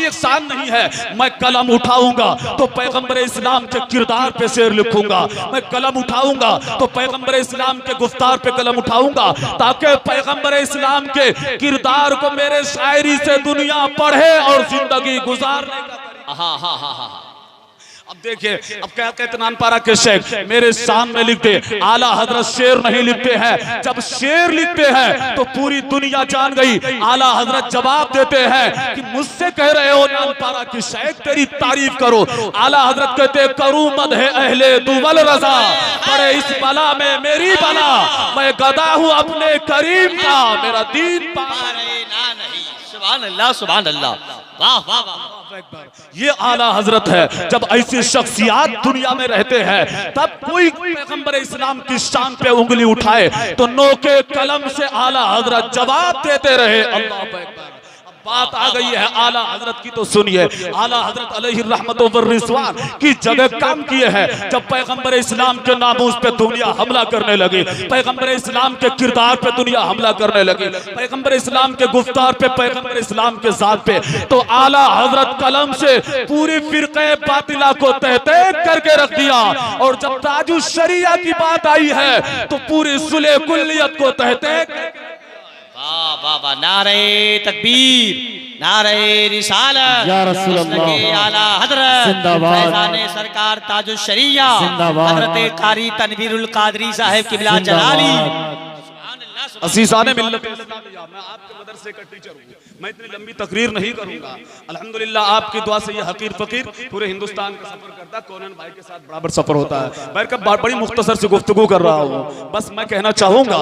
अपनी एक शान नहीं है। मैं कलम उठाऊंगा तो पैगंबर इस्लाम के किरदार पे शेर लिखूंगा, मैं कलम उठाऊंगा तो पैगंबर इस्लाम के गुफ्तार पे कलम उठाऊंगा, ताकि पैगंबर इस्लाम के किरदार को मेरे शायरी से दुनिया पढ़े और जिंदगी गुजारने का। हाँ हाँ हाँ हाँ। अब देखिए, अब क्या कहते नान पारा के शेख मेरे शान में लिखते, आला हजरत शेर नहीं लिखते हैं। जब शेर लिखते हैं तो पूरी दुनिया जान गई। आला हजरत जवाब देते हैं कि मुझसे कह रहे हो नान पारा की शेख तेरी तारीफ करो। आला हजरत कहते करूं मद है अहले दुवल रजा, पड़े इस बला में मेरी बला, मैं गदा हूं अपने करीम का, मेरा दीन सुभान अल्लाह सुभान अल्लाह, वाह वाह वाह। ये आला हजरत है। जब ऐसी शख्सियात दुनिया में रहते हैं तब कोई पैगंबर इस्लाम की शान पे उंगली उठाए तो नोके कलम से आला हजरत जवाब देते रहे। अल्लाह अकबर। बात आ गई है आला हजरत की तो सुनिए। आला हजरत अलैहि रहमत व रिज़वान की जगह काम किए हैं। जब पैगंबर इस्लाम के नामूस पे दुनिया हमला करने लगी, पैगंबर इस्लाम के किरदार पे दुनिया हमला करने लगी, पैगंबर इस्लाम के गुफ्तार पे, पैगंबर इस्लाम के ज़ात पे, तो आला हजरत कलम से पूरी फिरक़े बातिला को तहत करके रख दिया। और जब ताजुश शरिया की बात आई है तो पूरी सुलह कुल्लियत को तहत। बाबा नारे तकबीर, नारे रिसालत, या रसूल अल्लाह, आला हजरत जिंदाबाद, सरकार ताजुश शरिया हजरत कारी तनवीरुल कादरी साहब किबला जलाली। असीसाने मिल्लत मैं आपके मदरसे का टीचर हूँ, मैं इतनी लंबी तकरीर नहीं करूंगा। अल्हम्दुलिल्लाह आपकी दुआ से ये हकीर फकीर पूरे हिंदुस्तान का सफर करता, कौनन भाई के साथ बराबर सफर होता है। मैं बड़ी मुख्तसर से गुफ्तगू कर रहा हूँ। बस मैं कहना चाहूंगा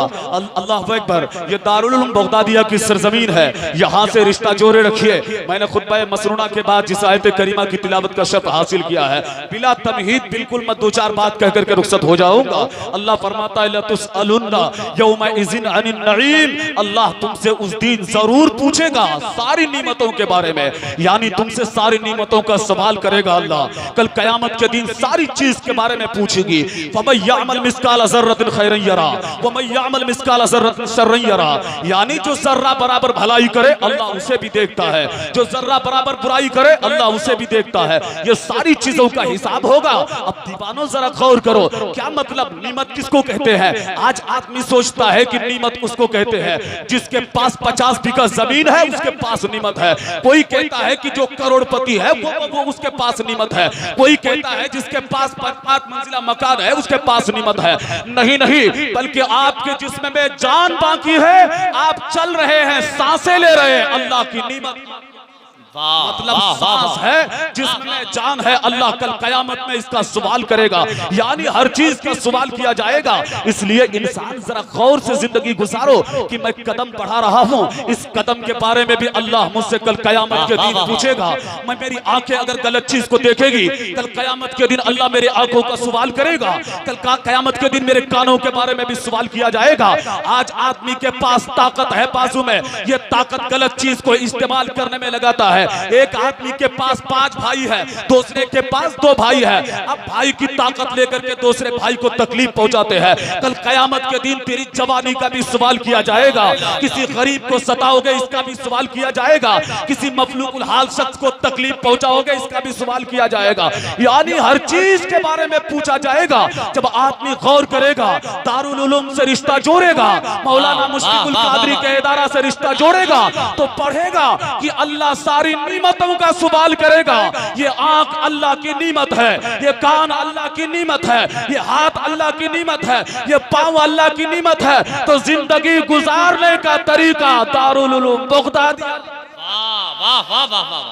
अल्लाह अकबर, ये दारुल उलूम बगदादिया की सरजमीन है, यहाँ से रिश्ता जोड़े रखिए। मैंने खुतबा मसनूना के बाद जिस आयत करीमा की तिलावत का शर्फ हासिल किया है, बिला तमहीद बिल्कुल मत दो चार बात कह करके रुखसत हो जाऊंगा। अल्लाह फरमाता है लतुसअलुन्ना यौमइज़िन अनिन नईम, अल्लाह तुमसे उस दिन जरूर पूछेगा सारी नियमतों के बारे में, यानी तुमसे सारी नियमतों का सवाल करेगा अल्लाह। कल कयामत के दिन सारी चीज के बारे में पूछेगी। फमन यअमल मिस्काल ज़र्रतिन खैरन यरा वमन यअमल मिस्काल ज़र्रतिन शर्रन यरा, यानी जो जर्रा बराबर भलाई करे अल्लाह उसे भी देखता है, जो जर्रा बराबर बुराई करे अल्लाह उसे भी देखता है। ये सारी चीजों का हिसाब होगा। अब दीवानों जरा गौर करो, क्या मतलब नियमत किसको कहते हैं? आज आदमी सोचता है कि नियमत उसको कहते हैं जिसके पास 50 बीघा जमीन है उसके पास नियमत है। कोई कहता है कि जो करोड़पति है वो उसके पास नियमत है। कोई कहता है जिसके पास 5 मंजिला मकान है उसके पास नियमत है। नहीं नहीं, बल्कि आपके जिस्म में जान बाकी है, आप चल रहे हैं, सांसें ले रहे हैं, अल्लाह की नियमत। मतलब सांस है जिसमें जान है, अल्लाह कल कयामत में इसका सवाल करेगा, यानी हर चीज का सवाल किया जाएगा। इसलिए इंसान जरा गौर से जिंदगी गुजारो कि मैं कदम बढ़ा रहा हूँ, इस कदम के बारे में भी अल्लाह मुझसे कल कयामत के दिन पूछेगा। मैं मेरी आंखें अगर गलत चीज को देखेगी, कल कयामत के दिन अल्लाह मेरी आंखों का सवाल करेगा। कल कयामत के दिन मेरे कानों के बारे में भी सवाल किया जाएगा। आज आदमी के पास ताकत है बाजू में, ये ताकत गलत चीज को इस्तेमाल करने में लगाता है। एक आदमी के पास 5 भाई है, दूसरे के पास 2 भाई है। अब भाई की ताकत लेकर के दूसरे भाई को तकलीफ पहुंचाते हैं। कल कयामत के दिन तेरी जवानी का भी सवाल किया जाएगा। किसी गरीब को सताओगे इसका भी सवाल किया जाएगा। किसी मफलूकुल हाल शख्स को तकलीफ पहुंचाओगे इसका भी सवाल किया जाएगा। यानी हर चीज के बारे में पूछा जाएगा। जब आदमी गौर करेगा, दारुल उलूम से रिश्ता जोड़ेगा, मौलाना मुश्किल कादरी के इदारा से रिश्ता जोड़ेगा, तो पढ़ेगा कि अल्लाह सारी नियमतों का सवाल करेगा। ये आंख अल्लाह की नियमत है, ये कान अल्लाह की नियमत है, ये हाथ अल्लाह की नियमत है, ये पांव अल्लाह की नियमत है। तो जिंदगी गुजारने का तरीका दारुल उलूम बगदादिया। वाह वाह वाह वाह वाह,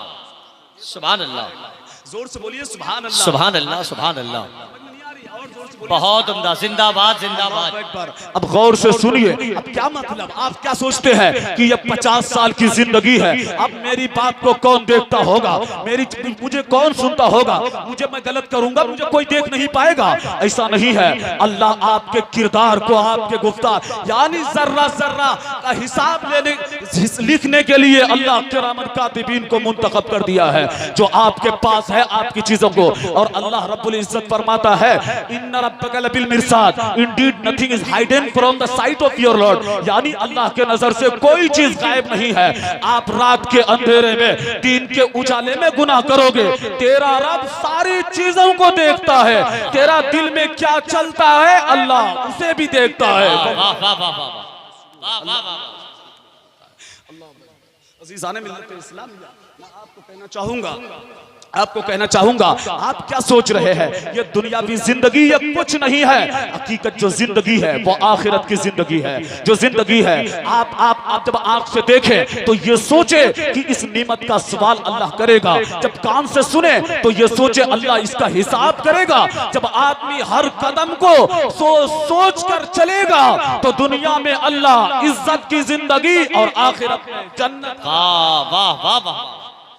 सुभान अल्लाह, जोर से बोलिए सुभान अल्लाह, सुभान अल्लाह, सुभान अल्लाह, बहुत उम्दा, जिंदाबाद जिंदाबाद। अब गौर से सुनिए, अब क्या मतलब, आप क्या सोचते हैं कि ये 50 साल की जिंदगी है, अब मेरी बात को कौन देखता होगा, मुझे कौन सुनता होगा, मैं गलत करूंगा मुझे कोई देख नहीं पाएगा? ऐसा नहीं है। अल्लाह आपके किरदार को, आपके गुफ्तार, यानी जर्रा जर्रा का हिसाब लिखने के लिए अल्लाह किरामन कातिबीन को मुंतखब कर दिया है, जो आपके पास है आपकी चीजों को। और अल्लाह रब्बुल इज्जत फरमाता है, इन्ना रब्बका लबिल मिरसाद, indeed nothing is hidden from the sight of your lord, यानी अल्लाह के नजर से कोई चीज गायब नहीं है। आप रात के अंधेरे में, दिन के उजाले में गुनाह करोगे, तेरा रब सारी चीजों को देखता है। तेरा दिल में क्या चलता है अल्लाह उसे भी देखता है। अज़ीज़ाने मिल्लत इस्लाम, मैं आपको कहना चाहूंगा, आप क्या सोच रहे हैं? ये दुनियावी जिंदगी ये कुछ नहीं है। हकीकत जो जिंदगी है वो आखिरत की जिंदगी है। जो जिंदगी है आप जब आंख से देखें तो ये सोचे कि इस नेमत का सवाल अल्लाह करेगा। जब कान से सुने तो ये सोचे अल्लाह इसका हिसाब करेगा। जब आदमी हर कदम को सोच कर चलेगा तो दुनिया में अल्लाह इज्जत की जिंदगी और आखिरत में जन्नत। वाह वाह वाह वाह,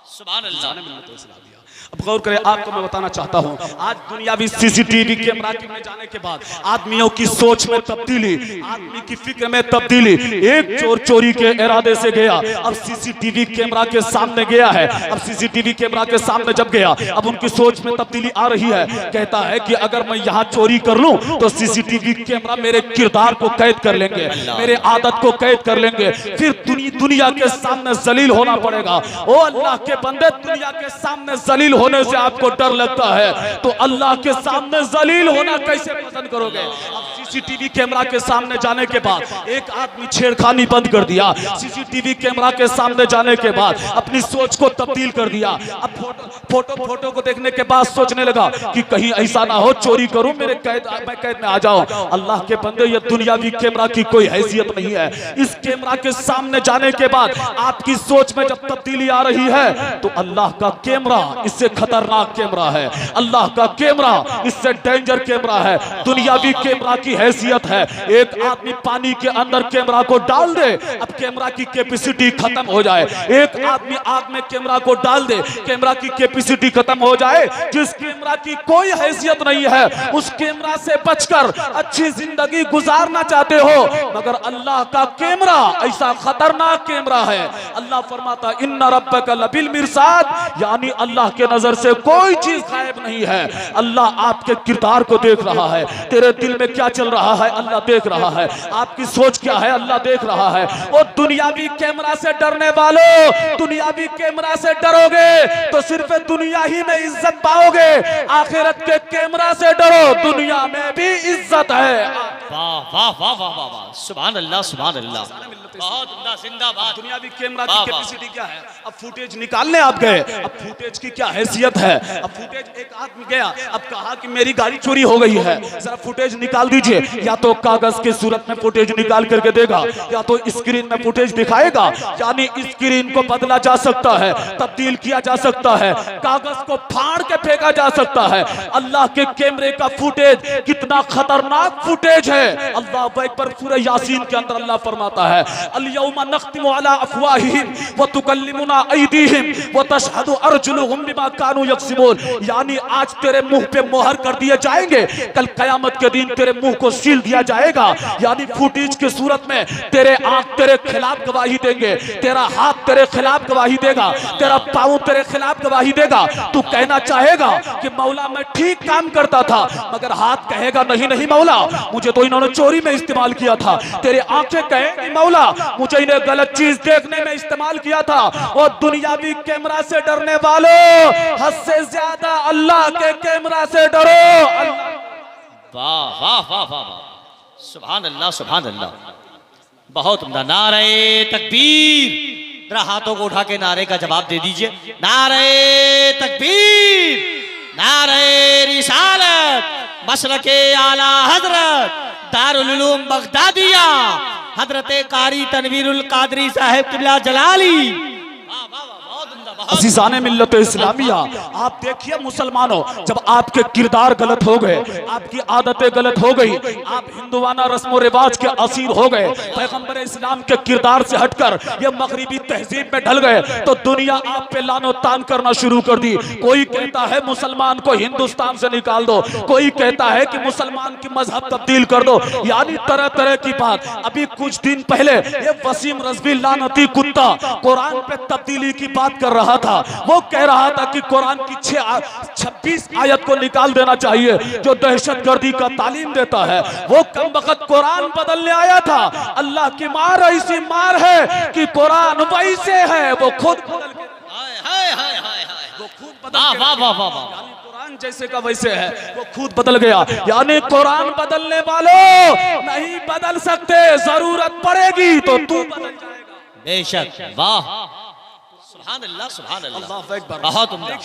सुभान अल्लाह। अब गौर करें, आपको मैं बताना चाहता हूं, आज दुनियावी सीसीटीवी कैमरा में जाने के बाद आदमियों की सोच में तब्दीली, आदमी की फिक्र में तब्दीली। एक चोर चोरी के इरादे से गया, अब सीसीटीवी कैमरा के सामने गया है। अब सीसीटीवी कैमरा के सामने जब गया, अब उनकी सोच में तब्दीली आ रही है। कहता है कि अगर मैं यहाँ चोरी कर लूं तो सीसीटीवी कैमरा मेरे किरदार को कैद कर लेंगे, मेरे आदत को कैद कर लेंगे, फिर दुनिया के सामने जलील होना पड़ेगा। ओ अल्लाह के बंदे, दुनिया के सामने जलील होने से आपको डर लगता है तो अल्लाह के सामने जलील होना कैसे पसंद करोगे? अब सीसीटीवी कैमरा के सामने जाने के बाद एक आदमी छेड़खानी बंद कर दिया। सीसीटीवी कैमरा के सामने जाने के बाद अपनी सोच को तब्दील कर दिया। अब फोटो को देखने के बाद सोचने लगा कि कहीं ऐसा ना हो चोरी करूं, मैं कैद में आ जाऊं। अल्लाह के बंदे, ये दुनियावी कैमरा की कोई हैसियत नहीं है। इस कैमरा के सामने जाने के बाद आपकी सोच में जब तब्दीली आ रही है तो अल्लाह का कैमरा इससे खतरनाक कैमरा है। अल्लाह का कैमरा इससे डेंजर कैमरा है। दुनियावी कैमरा की हैसियत है, एक आदमी पानी के अंदर कैमरा को डाल दे, अब कैमरा की कैपेसिटी खत्म हो जाए। एक आदमी आग में कैमरा को डाल दे, कैमरा की कैपेसिटी खत्म हो जाए। जिस कैमरा की कोई हैसियत नहीं है, उस कैमरा से बचकर अच्छी जिंदगी गुजारना चाहते हो, मगर अल्लाह का कैमरा ऐसा खतरनाक कैमरा है। अल्लाह फरमाता इन्ना रब्बका लबिल मिरसाद, यानी अल्लाह के नजर से कोई चीज गायब नहीं है। अल्लाह आपके किरदार को देख रहा है, तेरे दिल में क्या चल रहा है अल्लाह देख रहा है, आपकी सोच क्या है अल्लाह देख रहा है। और दुनियावी कैमरा से डरने वालों, दुनियावी कैमरा से डरोगे तो सिर्फ दुनिया ही में इज्जत पाओगे, आखिरत के कैमरा से डरो, दुनिया में भी इज्जत है। वाह वाह वाह वाह वाह वाह, सुभान अल्लाह सुभान अल्लाह, बहुत उम्दा, जिंदाबाद। दुनियावी कैमरा की कैपेसिटी क्या है? अब फुटेज निकालने आप गए, अब फुटेज की क्या हैसियत है? अब फुटेज, एक आदमी गया, अब कहा कि मेरी गाड़ी चोरी हो गई है, जरा फुटेज निकाल दीजिए। या तो कागज के सूरत में फुटेज निकाल करके देगा, या तो स्क्रीन में फुटेज दिखाएगा। यानी स्क्रीन को बदला जा सकता है, तब्दील किया जा सकता है, कागज को फाड़ के फेंका जा सकता है। अल्लाह के कैमरे का फुटेज कितना खतरनाक फुटेज है। अल्लाह अकबर, सूरह यासीन के अंदर अल्लाह फरमाता है अल-यौमा नख्तिमु अला अफ़वाहिहिम व तुकल्लिमुना अयदीहिम व तशहदु अर्जुलुहुम बिमा कानू यक्सिबून, यानी आज तेरे मुंह पे मोहर कर दिए जाएंगे, कल कयामत के दिन तेरे मुंह को सील दिया जाएगा। यानी फुटेज की सूरत में तेरे आंख तेरे खिलाफ गवाही देंगे, तेरा हाथ तेरे खिलाफ गवाही देगा, तेरा पाँव तेरे खिलाफ गवाही देगा। तू कहना चाहेगा कि मौला मैं ठीक काम करता था, मगर हाथ कहेगा नहीं नहीं मौला, मुझे तो इन्होंने चोरी में इस्तेमाल किया था। तेरे आंखें कहेंगी मौला मुझे इन्हें गलत चीज देखने में इस्तेमाल किया था। और दुनियावी कैमरा से डरने वालों, हद से ज्यादा अल्लाह के कैमरा से डरो। वाह वाह वाह वाह वाह, सुभान अल्लाह सुभान अल्लाह, बहुत उम्दा। नारे तकबीर, जरा हाथों को उठा के नारे का जवाब दे दीजिए। नारे तकबीर, नारे रिसालत, मशरके आला हजरत दारुल उलूम बगदादिया हजरत कारी तनवीरुल कादरी साहिब किबला जलाली। अज़ीज़ाने मिल्लत इस्लामिया, आप देखिए मुसलमानों, जब आपके किरदार गलत हो गए, आपकी आदतें गलत हो गई, आप हिंदुवाना रस्म रिवाज के असीर हो गए, पैगंबर इस्लाम के किरदार से हटकर ये मगरिबी तहजीब में ढल गए, तो दुनिया आप पे लानो तान करना शुरू कर दी। कोई कहता है मुसलमान को हिंदुस्तान से निकाल दो, कोई कहता है कि मुसलमान की मजहब तब्दील कर दो, यानी तरह तरह की बात। अभी कुछ दिन पहले ये वसीम रज़वी लानती कुत्ता कुरान पे तब्दीली की बात कर रहा रहा था, वो कह रहा था कि कुरान की 26 आयत को निकाल देना चाहिए जो दहशतगर्दी का तालीम देता है। वो कमबख्त कुरान बदलने आया था। अल्लाह की मार ऐसी मार है कि कुरान वैसे है वो खुद बदल के, वो खुद बदल कुरान जैसे का वैसे है, वो खुद बदल गया। यानी कुरान बदलने वालों नहीं बदल सकते, जरूरत पड़ेगी तो तू बदल जाएगा। बेशक, वाह, सुभान अल्लाह, सुभान अल्लाह, अल्लाहु अकबर। बहुत उम्दा।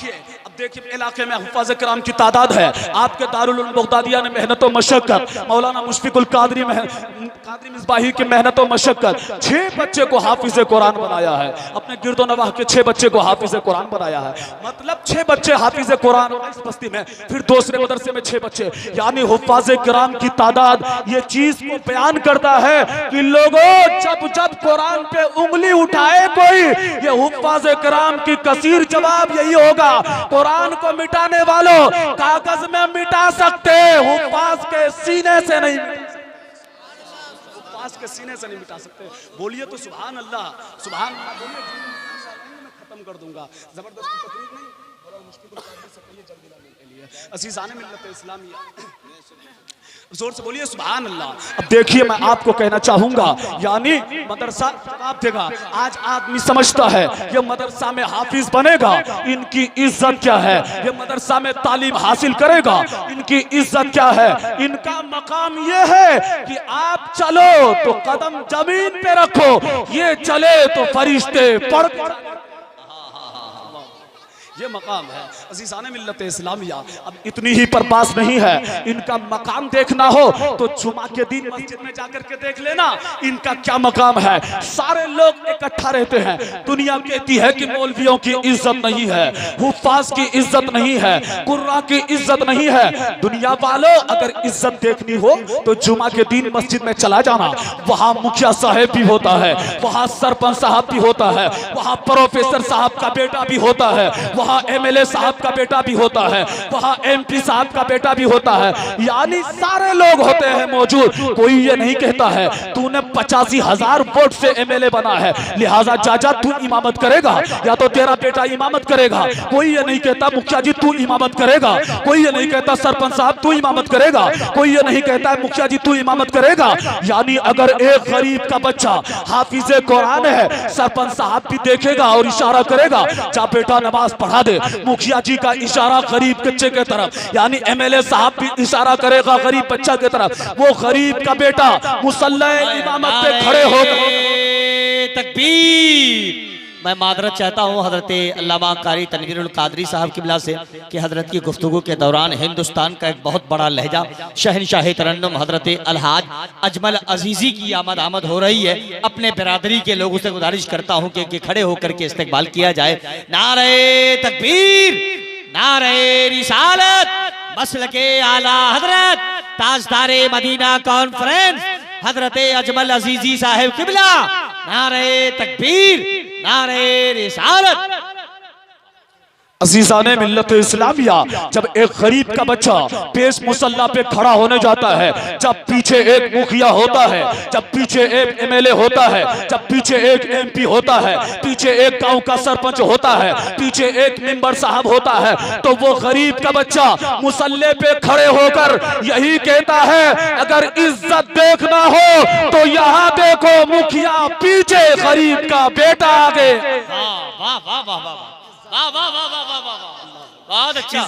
अब देखिए इलाके में हुफ़ाज़ किराम की तादाद है। आपके दारुल उलूम बगदादिया ने मेहनत और मशक्कत, मौलाना मुशफिकुल कादरी मिसबाही की मेहनत और मशक्कत 6 बच्चे को हाफिज कुरान बनाया है। अपने गिरदो नवाह के 6 बच्चे को हाफिज कुरान बनाया है। मतलब 6 बच्चे हाफिज कुरान इस बस्ती में, फिर दूसरे मदरसे में 6 बच्चे। यानी हुफ़ाज़ किराम की तादाद ये चीज को बयान करता है कि लोगों जब जब कुरान पे उंगली उठाए कोई, ये हुफ़ाज़ किराम की कसीर जवाब यही होगा, कुरान को मिटाने वालों कागज में मिटा सकते, हुफ़ाज़ के सीने से नहीं, हुफ़ाज़ के सीने से नहीं मिटा सकते। बोलिए तो सुभान अल्लाह, सुभान अल्लाह बोलिए। मैं खत्म कर दूंगा, जबरदस्ती तकरीर नहीं, बड़ा मुश्किल से कहिए जल्दी लाने के लिए। अज़ीज़ाने मिल्लत इस्लामिया, जोर से बोलिए सुभान अल्लाह। अब देखिए मैं आपको कहना चाहूंगा, यानी मदरसा जवाब देगा। आज आदमी समझता है ये मदरसा में हाफिज बनेगा, इनकी इज्जत क्या है, ये मदरसा में तालीम हासिल करेगा, इनकी इज्जत क्या है। इनका मकाम ये है कि आप चलो तो कदम जमीन पे रखो, ये चले तो फरिश्ते पढ़, ये मकाम है। अज़ीज़ाने मिल्लत इस्लामिया, अब इतनी ही पर बात नहीं है, इनका मकाम देखना हो तो जुमा के दिन मस्जिद में जाकर के देख लेना इनका क्या मकाम है। सारे लोग इकट्ठा रहते हैं। दुनिया कहती है कि मौलवियों की इज्जत नहीं है, हुफ़ाज़ की इज्जत नहीं है, कुर्रा की इज्जत नहीं है। दुनिया वालों अगर इज्जत देखनी हो तो जुमा के दिन मस्जिद में चला जाना, वहाँ मुखिया साहब भी होता है, वहाँ सरपंच साहब भी होता है, वहाँ प्रोफेसर साहब का बेटा भी होता है, वहाँ एमएलए साहब का बेटा भी होता है, वहाँ एमपी साहब का बेटा भी होता है। यानी सारे लोग होते हैं मौजूद। कोई ये नहीं कहता है तूने 85,000 वोट से एमएलए बना है लिहाजा जाजा तू इमामत करेगा या तो तेरा बेटा इमामत करेगा। कोई ये नहीं कहता मुखिया जी तू इमामत करेगा, कोई ये नहीं कहता सरपंच साहब तू इमामत करेगा, कोई ये नहीं कहता मुखिया जी तू इमामत करेगा। यानी अगर एक गरीब का बच्चा हाफिज कुरान है, सरपंच साहब भी देखेगा और इशारा करेगा जा बेटा नमाज पढ़ा दे। मुखिया जी का इशारा गरीब बच्चे के तरफ, यानी एमएलए साहब भी इशारा करेगा गरीब बच्चा के तरफ। वो गरीब का बेटा मुसल्ला इमामत पे खड़े होकर तकबीर। मैं मादरत चाहता हूँ हजरत अल्लामा कारी तनवीरुल कादरी साहब किबला से कि हजरत की गुफ्तगू के दौरान हिंदुस्तान का एक बहुत बड़ा लहजा शहनशाह तरन्नुम हजरत अलहाज अजमल अजीजी की आमद हो रही है। अपने बिरादरी के लोगों से गुजारिश करता हूँ कि खड़े होकर के इस्तकबाल किया जाए। नारे तकबीर, नारे रिसालत, मसलके आला हजरत ताजदारे मदीना कॉन्फ्रेंस हजरत अजमल अजीजी साहब किबला। नारे तकबीर, नारे रिसालत। अज़ीज़ाने मिल्लत इस्लामिया, जब एक गरीब का बच्चा पेश मुसल्ला पे खड़ा होने जाता है, जब पीछे एक मुखिया होता है, जब पीछे एक एमएलए होता है, जब पीछे एक एमपी होता है, पीछे एक गांव का सरपंच होता है, पीछे एक मेंबर साहब होता है, तो वो गरीब का बच्चा मुसल्ले पे खड़े होकर यही कहता है अगर इज्जत देखना हो तो यहाँ देखो मुखिया पीछे, गरीब का बेटा आगे। वाह वाह वाह वाह वाह वाह वाह वाह वाह वाह वाह, बहुत अच्छा।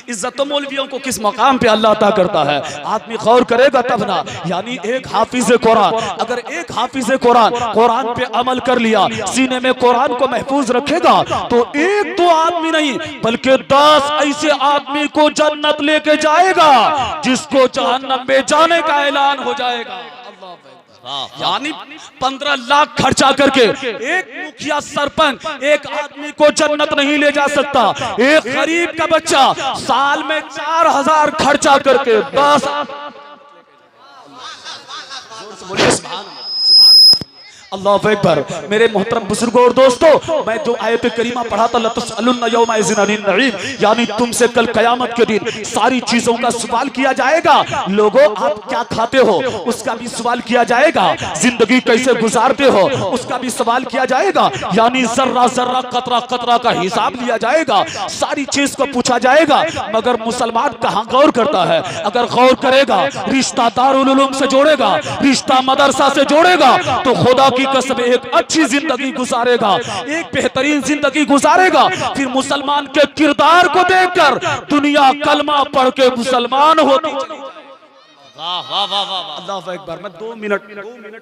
इज्जत तो मौलवियों को किस मकाम पे अल्लाह अता करता है, आदमी गौर करेगा तब ना। यानी एक हाफिज कुरान, अगर एक हाफिज कुरान पे अमल कर लिया, सीने में कुरान को महफूज रखेगा, तो एक दो आदमी नहीं बल्कि 10 ऐसे आदमी को जन्नत लेके जाएगा जिसको जहन्नम में जाने का ऐलान हो जाएगा। यानी 15 लाख खर्चा करके एक मुखिया सरपंच एक आदमी को जन्नत नहीं ले जा सकता। एक गरीब का बच्चा साल में 4,000 खर्चा करके 10 अल्लाह अकबर। मेरे मोहतरम बुजुर्गों और दोस्तों, मैं जो आयत करीमा पढ़ा था लतुसअलुन्ना यौमा इज़िन अनिन नईम, यानी तुमसे कल कयामत के दिन सारी चीजों का सवाल किया जाएगा। लोगों, आप क्या खाते हो उसका भी सवाल किया जाएगा, जिंदगी कैसे गुजारते हो उसका भी सवाल किया जाएगा, यानी जर्रा जर्रा कतरा कतरा का हिसाब लिया जाएगा, सारी चीज को पूछा जाएगा। मगर मुसलमान कहाँ गौर करता है? अगर गौर करेगा, रिश्ता दारुल उलूम से जोड़ेगा, रिश्ता मदरसा से जोड़ेगा, तो खुदा की कसम एक अच्छी जिंदगी गुजारेगा, एक बेहतरीन जिंदगी गुजारेगा। फिर मुसलमान के किरदार को देखकर दुनिया कलमा पढ़ के मुसलमान होती चली। वाह वाह वाह वाह वाह। अल्लाह अकबर। मैं 2 मिनट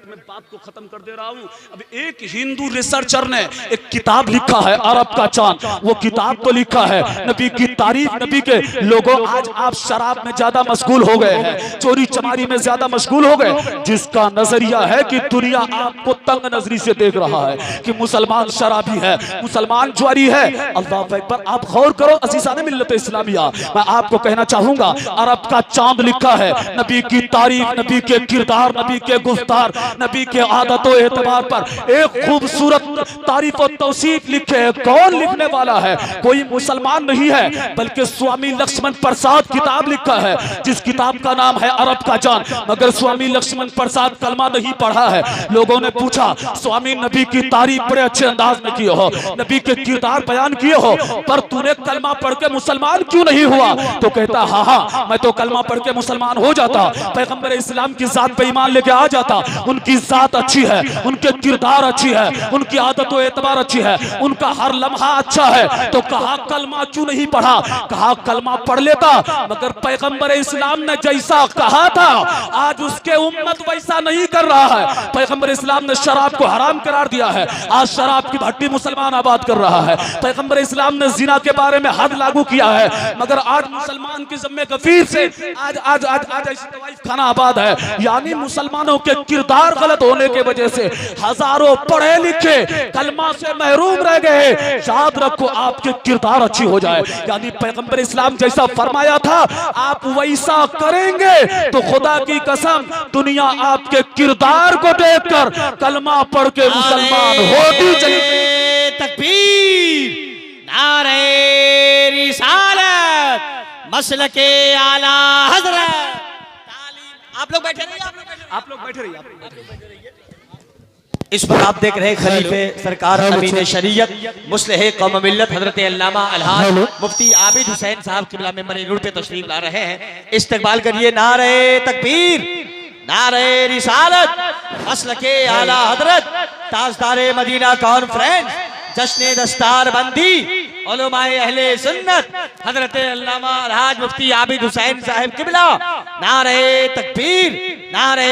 में बात को खत्म कर दे रहा हूँ। अब एक हिंदू रिसर्चर ने एक किताब लिखा है, अरब का चांद। वो किताब तो लिखा है नबी की तारीफ, नबी के। लोगों, आज आप शराब में ज्यादा मशगूल हो गए हैं, चोरी चमारी में ज्यादा मशगूल हो गए, जिसका नजरिया है कि दुनिया आपको तंग नजरी से देख रहा है कि मुसलमान शराबी है, मुसलमान जुआरी है। अल्लाह अकबर। आप गौर करो अज़ीज़ान मिल्लत इस्लामिया, मैं आपको कहना चाहूंगा, अरब का चांद लिखा है नबी की तारीफ, नबी के किरदार, नबी के गुफ्तार, नबी के आदतों एतबार पर एक खूबसूरत तारीफ और तौसीफ लिखे है। कौन लिखने वाला है? कोई मुसलमान नहीं है, बल्कि स्वामी लक्ष्मण प्रसाद किताब लिखा है, जिस किताब का नाम है अरब का चांद। मगर स्वामी लक्ष्मण प्रसाद कलमा नहीं पढ़ा है। लोगों ने पूछा, स्वामी नबी की तारीफ बड़े अच्छे अंदाज में किए हो, नबी के किरदार बयान किए हो, पर तूने कलमा पढ़ के मुसलमान क्यों नहीं हुआ? तो कहता, हाँ, मैं तो कलमा पढ़ के मुसलमान हो जाता, पैगंबर इस्लाम की जात पे ईमान लेके आ जाता। उनकी जात अच्छी है, उनके किरदार अच्छी है, उनकी आदत और एतबार अच्छी है, उनका हर लम्हा अच्छा है। तो कहा कलमा क्यों नहीं पढ़ा? कहा कलमा पढ़ लेता, मगर पैगंबर इस्लाम ने जैसा कहा था आज उसके उम्मत वैसा नहीं कर रहा है। पैगंबर इस्लाम ने शराब को हराम करार दिया है, आज शराब की भट्टी मुसलमान आबाद कर रहा है। पैगंबर इस्लाम ने जिना के बारे में हद लागू किया है, मगर आज मुसलमान की ज़िम्मे गफीर से आज आज आज आज ऐसी दवाई खाना आबाद है। यानी मुसलमानों के किरदार गलत होने के वजह से हजारों पढ़े लिखे कलमा से महरूम रह गए। याद रखो, आपके किरदार अच्छी हो जाए, यानी पैगंबर इस्लाम जैसा फरमाया था आप वैसा करेंगे तो खुदा की कसम दुनिया आपके किरदार को देखकर कलमा पढ़ के मुसलमान होती चली। तकबीर, नारे रिसालत, मसलके आला हज़रत। आप लोग बैठे रहिए, आप लोग बैठे रहिए। इस वक्त आप देख रहे हैं खलीफे सरकार अमीन शरीयत मुस्लिह कौम मिल्लत हजरत अल्लामा अलहाज मुफ्ती आबिद हुसैन साहब किबला मेंबर नूर पे तशरीफ ला रहे हैं। इस्तकबाल करिए। नारे तकबीर, नारे रिसालत, मसलके आला हजरत, ताजदारे मदीना कॉन्फ्रेंस, जश्न दस्तार बंदी, उलमाए अहले सुन्नत हजरत अल्लामा अलहाज मुफ्ती आबिद हुसैन साहब किबला। नारे तकबीर, नारे